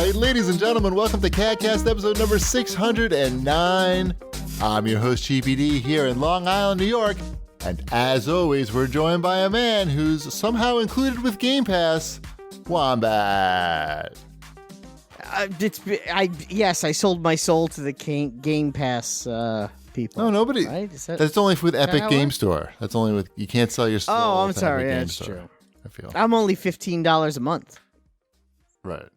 right, ladies and gentlemen, welcome to CAGcast episode number 609. I'm your host, GPD, here in Long Island, New York. And as always, we're joined by a man who's somehow included with Game Pass, Wombat. Yes, I sold my soul to the Game Pass people. No, nobody. Right? That's only with Epic Game Store. That's only with, you can't sell your soul. Oh, I'm to sorry. Epic Game That's Store, true. I feel. I'm only $15 a month. Right.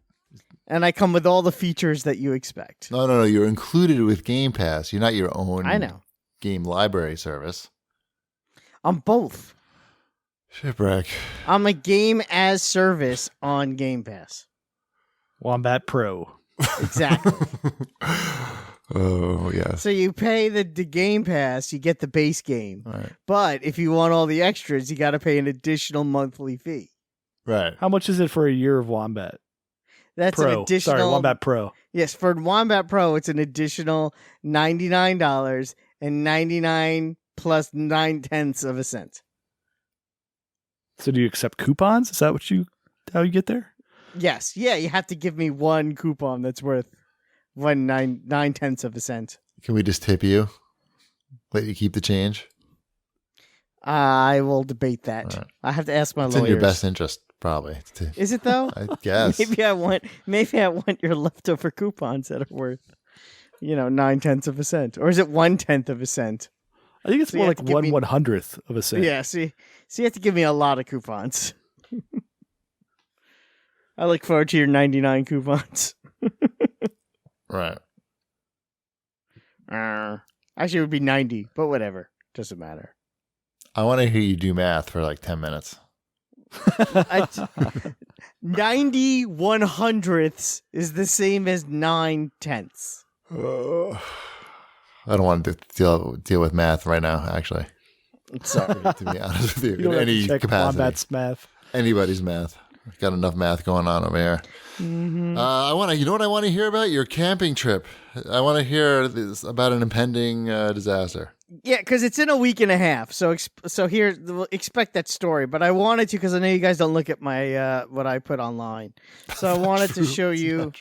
And I come with all the features that you expect. No. You're included with Game Pass. You're not your own game library service. I'm both. Shipwreck. I'm a game as service on Game Pass. Wombat Pro. Exactly. Oh, yes. So you pay the Game Pass, you get the base game. Right. But if you want all the extras, you got to pay an additional monthly fee. Right. How much is it for a year of Wombat? That's Pro. an additional. Sorry, Wombat Pro. Yes, for Wombat Pro, it's an additional $99 and 99 plus 9/10 of a cent. So do you accept coupons? Is that how you get there? Yes. Yeah, you have to give me one coupon that's worth 9/10 of a cent. Can we just tip you? Let you keep the change? I will debate that. Right. I have to ask my It's lawyers. in your best interest, probably. Is it though? I guess. Maybe I want your leftover coupons that are worth, 9/10 of a cent, or is it 1/10 of a cent? I think it's So more you like have to give me- 1/100th of a cent. Yeah. See, you have to give me a lot of coupons. I look forward to your 99 coupons. Right. Actually, it would be 90, but whatever. Doesn't matter. I want to hear you do math for like 10 minutes. 90 1/100ths is the same as 9/10. I don't want to deal with math right now, actually. Sorry. To be honest with you. You don't In have to any check capacity. Wombat's math. Anybody's math. Got enough math going on over here. Mm-hmm. You know what I want to hear about? Your camping trip. I want to hear this about an impending disaster. Yeah, because it's in a week and a half. So here, expect that story. But I wanted to, because I know you guys don't look at my what I put online. So I wanted to show you.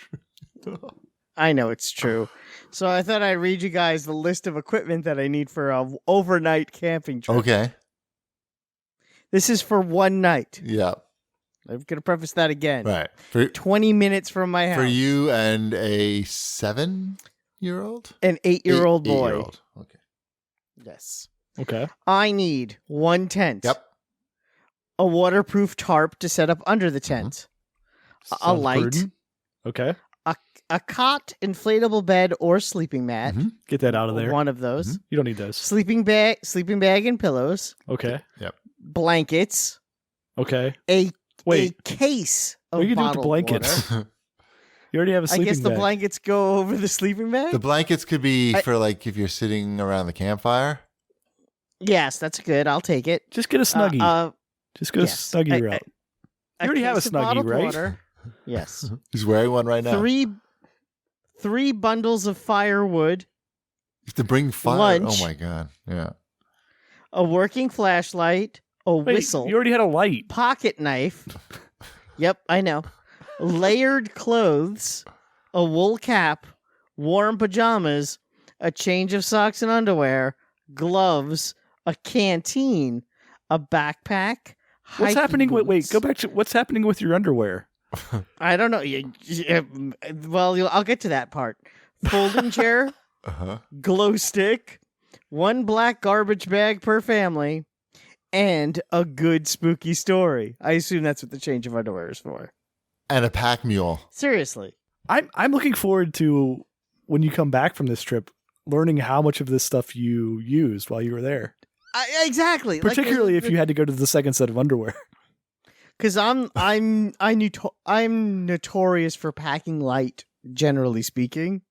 I know it's true. So I thought I'd read you guys the list of equipment that I need for a overnight camping trip. Okay. This is for one night. Yeah. I'm going to preface that again. Right. 20 minutes from my house. For you and a 7-year-old? An 8-year-old boy. 8-year-old. Okay. Yes. Okay. I need one tent. Yep. A waterproof tarp to set up under the tent. A Sounds light. prudent. Okay. A cot, inflatable bed, or sleeping mat. Mm-hmm. Get that out of there. One of those. Mhm. You don't need those. Sleeping bag and pillows. Okay. Blankets. Okay. A Wait. case of What are you going to do with the bottled blankets? water. You already have a I sleeping guess the bag. blankets go over the sleeping bag? The blankets could be for like if you're sitting around the campfire. Yes, that's good. I'll take it. Just get a Snuggie. Just go yes. Snuggie route. You already have a case of Snuggie, bottled right? water. Yes. He's wearing one right now. Three bundles of firewood. You have to bring fire. Lunch. Oh my god. Yeah. A working flashlight. A Wait, whistle. you already had a light. Pocket knife. Yep, I know. Layered clothes. A wool cap. Warm pajamas. A change of socks and underwear. Gloves. A canteen. A backpack. What's happening? Boots. Wait, go back to what's happening with your underwear. I don't know. Well, I'll get to that part. Folding chair. Uh-huh. Glow stick. One black garbage bag per family. And a good spooky story. I assume that's what the change of underwear is for. And a pack mule. Seriously. I'm looking forward to when you come back from this trip, learning how much of this stuff you used while you were there. Exactly. Particularly if you had to go to the second set of underwear. Because I'm notorious for packing light, generally speaking.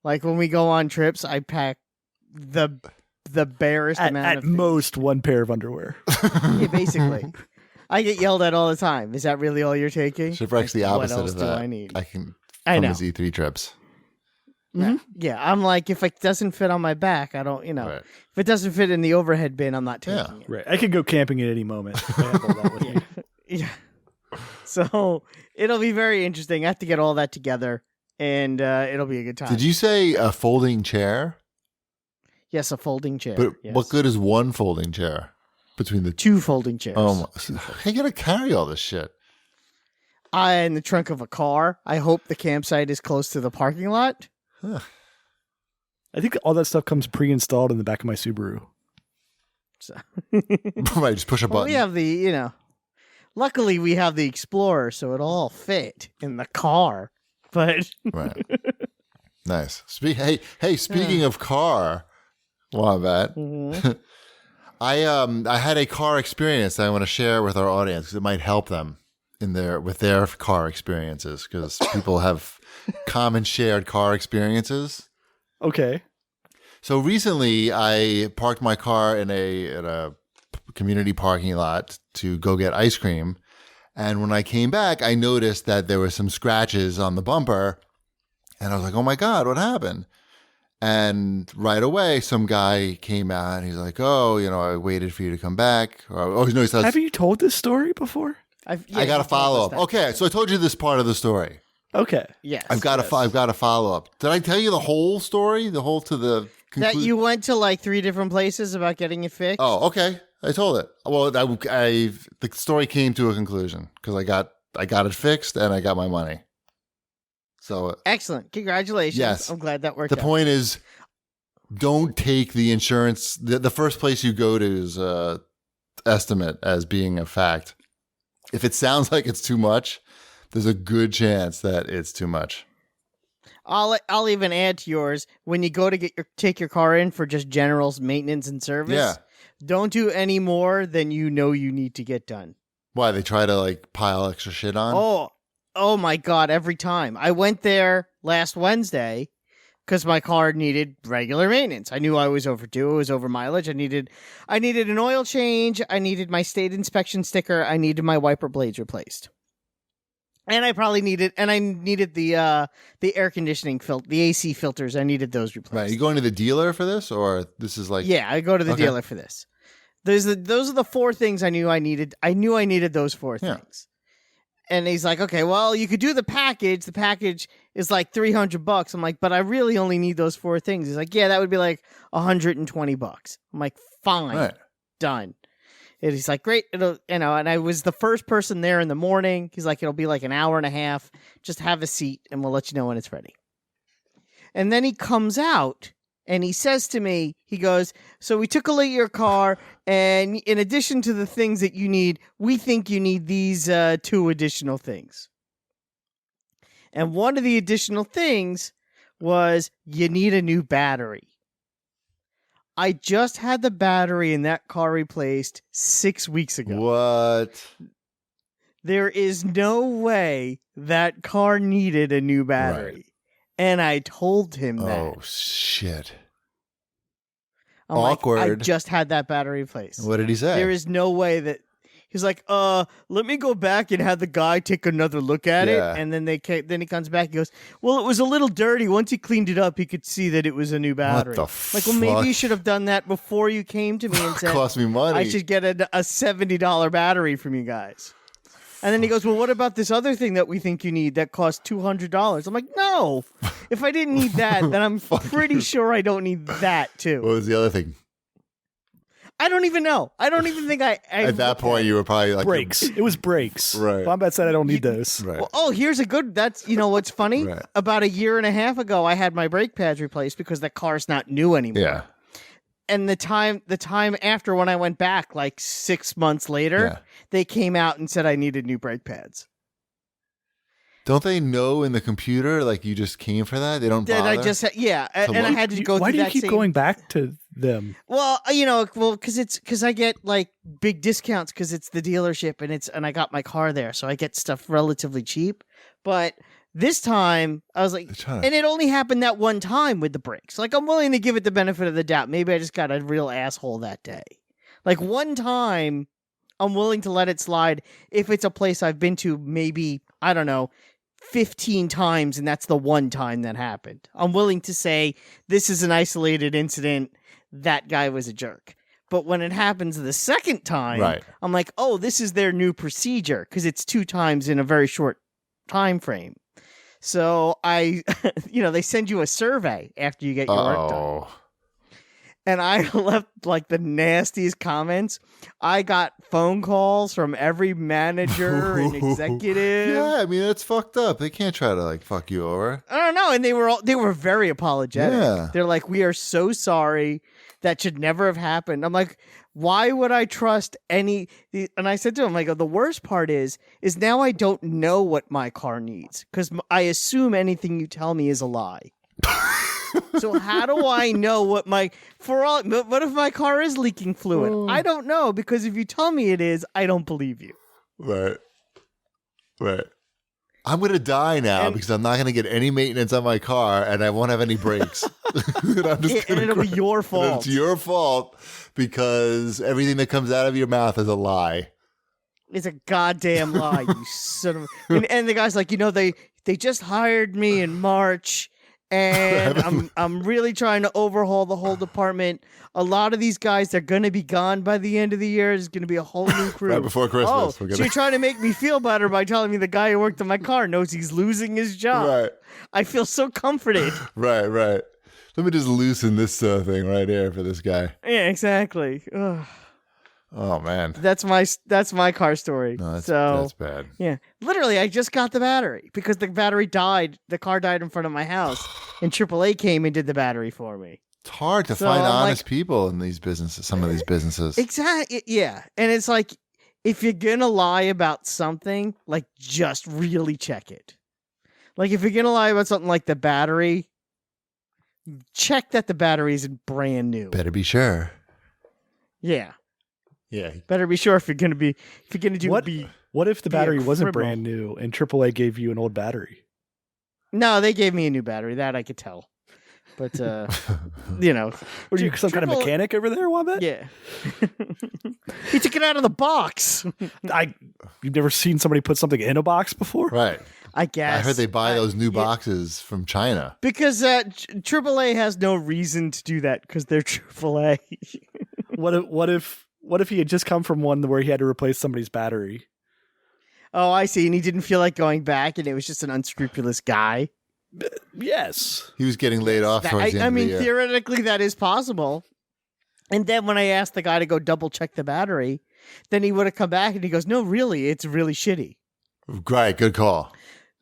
Like when we go on trips, I pack the barest amount at of things. most one pair of underwear. Yeah, basically. I get yelled at all the time. Is that really all you're taking? Shipwreck's the opposite what else of do that. I need? I know. his E3 trips. Mm-hmm. Yeah, I'm like, if it doesn't fit on my back, I don't, Right. if it doesn't fit in the overhead bin, I'm not taking it. Right. I could go camping at any moment. I have all that with me. Yeah. So It'll be very interesting. I have to get all that together, and it'll be a good time. Did you say a folding chair? Yes, a folding chair. But yes. what good is one folding chair between the two folding chairs? Oh, how you gonna carry all this shit? In the trunk of a car. I hope the campsite is close to the parking lot. Huh. I think all that stuff comes pre-installed in the back of my Subaru. So. Right, just push a button. We have the, luckily we have the Explorer, so it'll all fit in the car. But right, nice. Hey, speaking of car, Wombat, I had a car experience that I want to share with our audience because it might help them with their car experiences because people have common shared car experiences. Okay. So recently, I parked my car in a community parking lot to go get ice cream, and when I came back, I noticed that there were some scratches on the bumper, and I was like, "Oh my God, what happened?" And right away, some guy came out, and he's like, "Oh, I waited for you to come back." No, he says, "Have you told this story before?" I got a follow up. Okay, so I told you this part of the story. Okay. Yes. I've got a follow up. Did I tell you the whole story? The whole to the that you went to like 3 different places about getting it fixed? Oh, okay. I told it. Well, the story came to a conclusion because I got it fixed and I got my money. So excellent. Congratulations. Yes. I'm glad that worked out. The point is, don't take the insurance. The first place you go to is estimate as being a fact. If it sounds like it's too much, there's a good chance that it's too much. I'll even add to yours when you go to take your car in for just general maintenance and service. Yeah. Don't do any more than you need to get done. Why? They try to like pile extra shit on? Oh my God, every time. I went there last Wednesday because my car needed regular maintenance. I knew I was overdue. It was over mileage. I needed an oil change. I needed my state inspection sticker. I needed my wiper blades replaced. And I needed the air conditioning the AC filters. I needed those replaced. Right. Are you going to the dealer for this, or this is like? Yeah, I go to the dealer for this. Those are the 4 things I knew I needed. I knew I needed those 4 things. And he's like, okay, well, you could do the package. The package is like $300. I'm like, but I really only need those 4 things. He's like, yeah, that would be like $120. I'm like, fine, done. And he's like, great. It'll, and I was the first person there in the morning. He's like, it'll be like an hour and a half. Just have a seat and we'll let you know when it's ready. And then he comes out and he says to me, he goes, so we took a look at your car, and in addition to the things that you need, we think you need these 2 additional things. And one of the additional things was you need a new battery. I just had the battery in that car replaced 6 weeks ago. What? There is no way that car needed a new battery. Right. And I told him that. Oh, shit. I'm awkward. Like, I just had that battery replaced. What did he say? There is no way that... He's like, let me go back and have the guy take another look at it. And then he comes back and goes, well, it was a little dirty. Once he cleaned it up, he could see that it was a new battery. What the fuck? Like, well, maybe you should have done that before you came to me and said, cost me money. I should get a $70 battery from you guys. And then he goes, well, what about this other thing that we think you need that costs $200? I'm like, no. If I didn't need that, then I'm pretty sure I don't need that, too. What was the other thing? I don't even know. I don't even think I at that point, you were probably like... Brakes. It was brakes. Right. Wombat said I don't need those. Right. Well, here's a good... That's, what's funny? Right. About a year and a half ago, I had my brake pads replaced because the car's not new anymore. Yeah. And the time after when I went back, like 6 months later, they came out and said I needed new brake pads. Don't they know in the computer, like you just came for that? They don't bother? I had to go through that. Why do you keep going back to them? Well, because I get like big discounts because it's the dealership and I got my car there, so I get stuff relatively cheap. But this time I was like, and it only happened that one time with the brakes. Like, I'm willing to give it the benefit of the doubt. Maybe I just got a real asshole that day. Like, one time I'm willing to let it slide if it's a place I've been to maybe, I don't know, 15 times, and that's the one time that happened. I'm willing to say this is an isolated incident. That guy was a jerk. But when it happens the second time, I'm like, oh, this is their new procedure because it's 2 times in a very short time frame. So I, they send you a survey after you get your work done. And I left like the nastiest comments. I got phone calls from every manager and executive. Yeah, I mean that's fucked up. They can't try to like fuck you over. I don't know, and they were very apologetic. Yeah. They're like, "We are so sorry. That should never have happened." I'm like, "Why would I trust any?" And I said to him, "Like, the worst part is now I don't know what my car needs because I assume anything you tell me is a lie." So how do I know what what if my car is leaking fluid? I don't know, because if you tell me it is, I don't believe you. Right. I'm going to die now because I'm not going to get any maintenance on my car and I won't have any brakes. And it'll be your fault. It's your fault because everything that comes out of your mouth is a lie. It's a goddamn lie, you son of and the guy's like, they just hired me in March. And I'm really trying to overhaul the whole department. A lot of these guys, they're going to be gone by the end of the year. There's going to be a whole new crew. Right before Christmas. So you're trying to make me feel better by telling me the guy who worked on my car knows he's losing his job. Right. I feel so comforted. Right. Let me just loosen this thing right here for this guy. Yeah, exactly. Ugh. Oh man, that's my car story. No, that's bad. Yeah, literally, I just got the battery because the battery died. The car died in front of my house, and AAA came and did the battery for me. It's hard to find honest people in these businesses. Some of these businesses, exactly. Yeah, and it's like if you're gonna lie about something, like just really check it. Like if you're gonna lie about something like the battery, check that the battery isn't brand new. Better be sure. Yeah. Yeah. Better be sure if you're gonna do what if the battery wasn't brand new and AAA gave you an old battery? No, they gave me a new battery. That I could tell. But Were you some kind of mechanic over there, Wombat? Yeah. He took it out of the box. You've never seen somebody put something in a box before? Right. I guess. I heard they buy those new boxes from China. Because AAA has no reason to do that because they're AAA. What if he had just come from one where he had to replace somebody's battery? Oh, I see. And he didn't feel like going back, and it was just an unscrupulous guy. Yes. He was getting laid off towards the end of the year. Theoretically, that is possible. And then when I asked the guy to go double check the battery, then he would have come back and he goes, "No, really, it's really shitty." Right. Good call.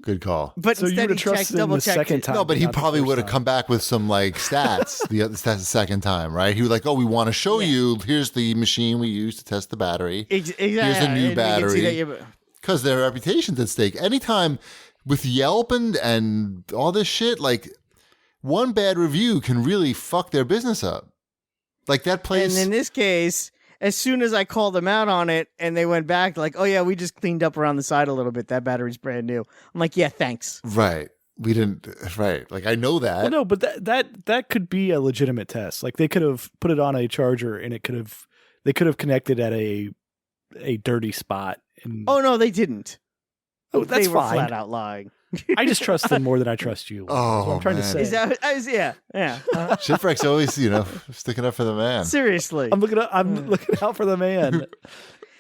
But so instead you he checked, double checked second time. No, but he probably would have come back with some like stats. That's the second time, right? He was like, "Oh, we want to show you. Here's the machine we use to test the battery. Exactly. Here's a new battery." Because their reputation's at stake. Anytime with Yelp and all this shit, like one bad review can really fuck their business up. Like that place. And in this case, as soon as I called them out on it and they went back like, "Oh yeah, we just cleaned up around the side a little bit. That battery's brand new." I'm like, "Yeah, thanks." Right. We didn't. Right. Like I know that. Well, no, but that could be a legitimate test. Like they could have put it on a charger and they could have connected at a dirty spot. And... Oh no, they didn't. Oh, that's they were fine. flat out lying. I just trust them more than I trust you. Oh, that's what I'm trying to say. Is that, yeah. Shipwreck's always, sticking up for the man. Seriously, I'm looking out for the man.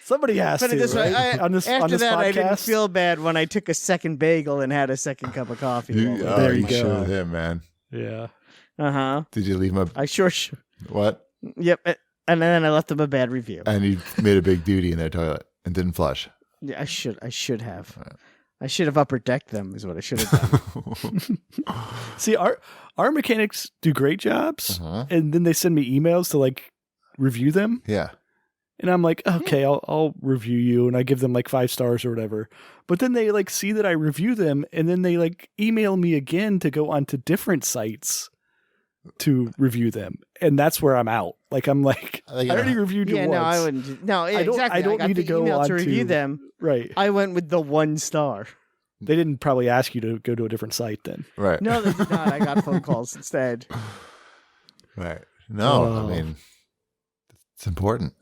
Somebody has to. This right? way, on this after that, podcast? I didn't feel bad when I took a second bagel and had a second cup of coffee. There you go. Showed him, man. Yeah. Did you leave him I sure should. What? Yep. And then I left them a bad review. And you made a big duty in their toilet and didn't flush. Yeah, I should have. Right. I should have upper decked them is what I should have done. See, our mechanics do great jobs, and then they send me emails to like review them. Yeah. And I'm like, okay, I'll review you, and I give them like 5 stars or whatever. But then they like see that I review them, and then they like email me again to go onto different sites to review them, and that's where I'm out. Like I'm like, I already reviewed you once. No, I wouldn't. No, exactly. I don't need to go on to review them. Right. I went with the 1 star. They didn't probably ask you to go to a different site then. Right. No, they did not. I got phone calls instead. Right. No, I mean, it's important.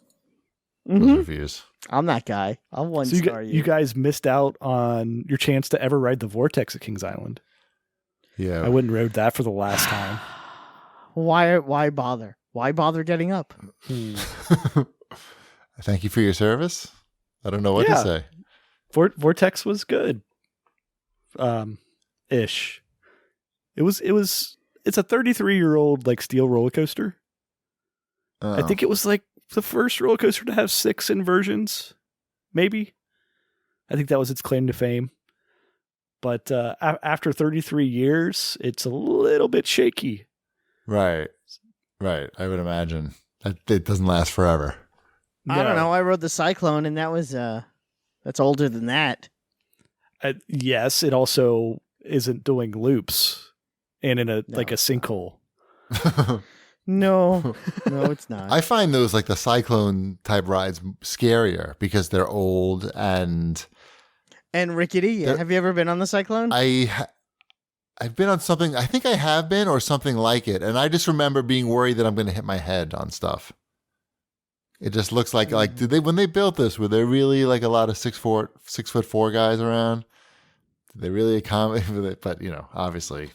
Mm-hmm. Those reviews. I'm that guy. I'll 1 star you. You guys missed out on your chance to ever ride the Vortex at Kings Island. Yeah. I went and rode that for the last time. Why bother? Why bother getting up? Thank you for your service. I don't know what to say. Vortex was good. ish. It's a 33-year-old like steel roller coaster. Oh. I think it was like the first roller coaster to have 6 inversions, maybe. I think that was its claim to fame. But after 33 years, it's a little bit shaky. Right. I would imagine it doesn't last forever. I don't know. I rode the Cyclone, and that was that's older than that. Yes, it also isn't doing loops and in a sinkhole. No, it's not. I find those like the Cyclone type rides scarier because they're old and rickety. Yeah. Have you ever been on the Cyclone? I've been on something. I think I have been or something like it, and I just remember being worried that I'm going to hit my head on stuff. It just looks like when they built this, were there really like a lot of 6'4" guys around? Did they really accommodate with it? But obviously.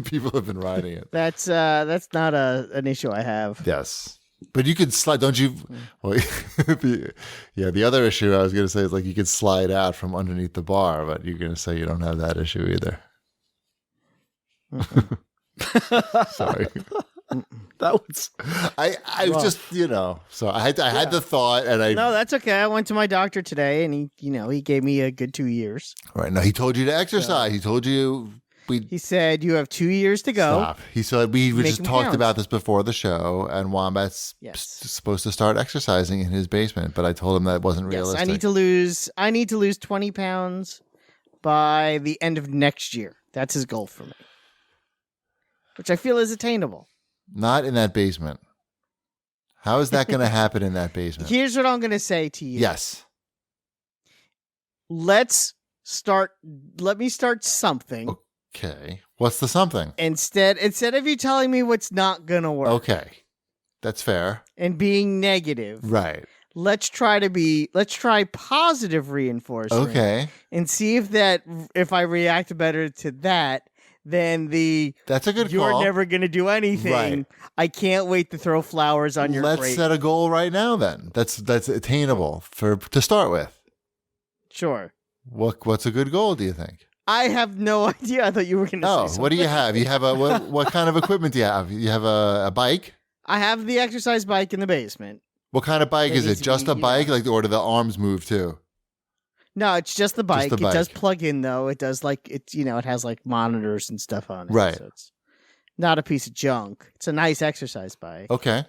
People have been riding it. That's not an issue I have. Yes, but you could slide, don't you? Well, the other issue I was going to say is like you could slide out from underneath the bar, but you're going to say you don't have that issue either. Sorry, that was I was just So I had the thought, and no, that's okay. I went to my doctor today, and he gave me a good 2 years. Right now, he told you to exercise. He told you. He said, you have 2 years to go. Stop. He said, we just talked count. about this before the show, and Wombat's supposed to start exercising in his basement, but I told him that wasn't realistic. I need to lose 20 pounds by the end of next year. That's his goal for me, which I feel is attainable. Not in that basement. How is that going to happen in that basement? Here's what I'm going to say to you. Yes. Let me start something. Okay. What's the something? Instead of you telling me what's not going to work. Okay. That's fair. And being negative. Right. Let's try positive reinforcement. Okay. And see if I react better to that than that's a good you're call. never going to do anything. Right. I can't wait to throw flowers on your Let's grate. set a goal right now then. That's attainable to start with. Sure. What's a good goal, do you think? I have no idea. I thought you were going to say something. What do you have? You have what kind of equipment do you have? You have a bike? I have the exercise bike in the basement. What kind of bike is it? Just a bike? Or do the arms move too? No, it's just the bike. Just the bike. It does plug in though. It does it has like monitors and stuff on it. Right. So it's not a piece of junk. It's a nice exercise bike. Okay.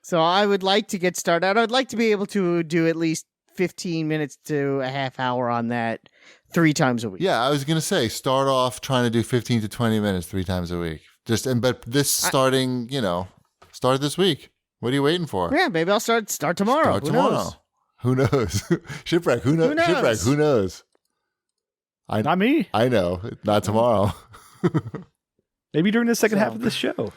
So I would like to get started. I'd like to be able to do at least 15 minutes to a half hour on that 3 times a week. Yeah, I was going to say, start off trying to do 15 to 20 minutes 3 times a week. But this start this week. What are you waiting for? Yeah, maybe I'll start tomorrow. Who knows? Shipwreck, who knows? Shipwreck, who knows? Not me. I know. Not tomorrow. Maybe during the second half of the show.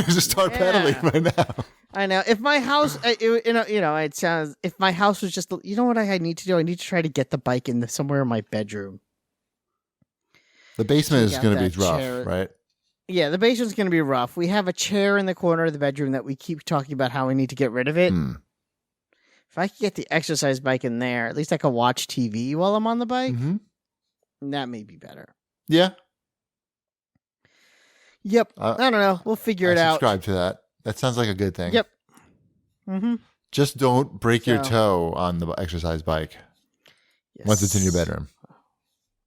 Just start pedaling right now. I know. If my house, it sounds. If my house was just, what I need to do? I need to try to get the bike in somewhere in my bedroom. The basement is going to be rough, right? Yeah, the basement's going to be rough. We have a chair in the corner of the bedroom that we keep talking about how we need to get rid of it. If I could get the exercise bike in there, at least I could watch TV while I'm on the bike. Mm-hmm. That may be better. Yeah. Yep. I don't know. We'll figure it out. Subscribe to that. That sounds like a good thing. Yep. Mm-hmm. Just don't break your toe on the exercise bike once it's in your bedroom.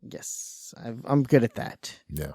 Yes. I'm good at that. Yeah.